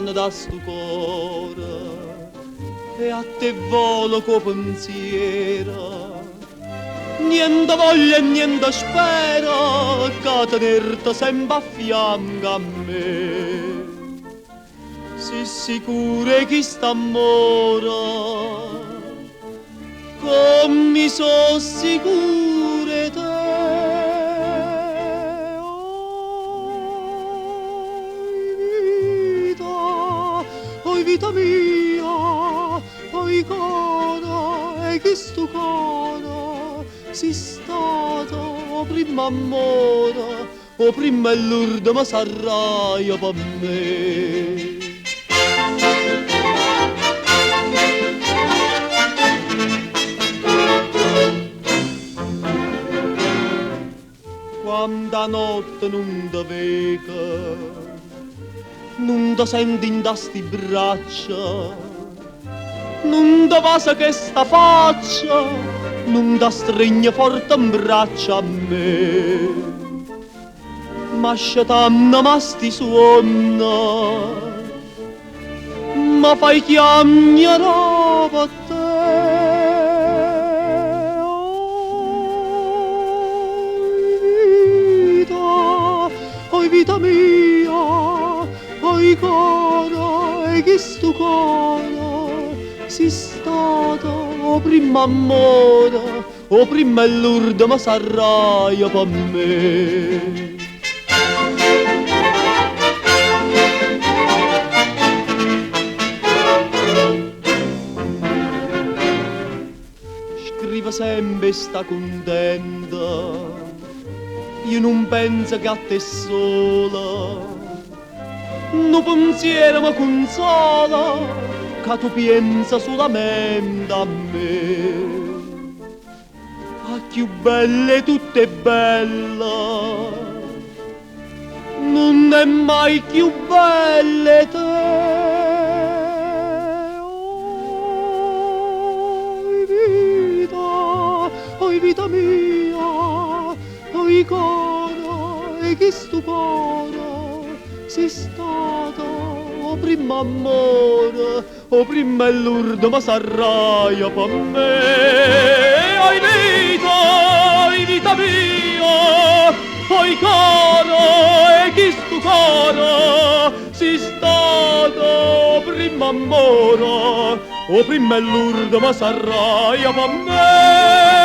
lontano da sto cuore e a te volo co pensiero. Niente voglia e niente spera che tenerti sempre a fianco a me. Si sicure che sta amore come mi so sicure te. Oi vita mia, oi cara, e che sto cara si stato o prima amore o prima è l'ultima sarraia per me. Quanta notte non ti vedo, non ti senti in sti braccia, non ti passa che sta faccia, non ti stringe forte in braccia a me. Ma scetanna ma sti suona, ma fai chiamare per te. Oi vita mia, oi cara, e che sto cara si stato o prima amore o prima è l'ultima sarraia per me. Scrive sempre sta contenta, io non penso che a te sola, no pensiero mi consola, che tu pensa solamente a me. Ah, più bella e tutta è bella, non è mai più bella te. Oi vita mia, oi cara, e che sto cara si stato o prima amore o prima è l'ultima sarraia per me. Oi vita mia, oi cara, e che sto cara si stato o prima amore o prima è l'ultima sarraia per me.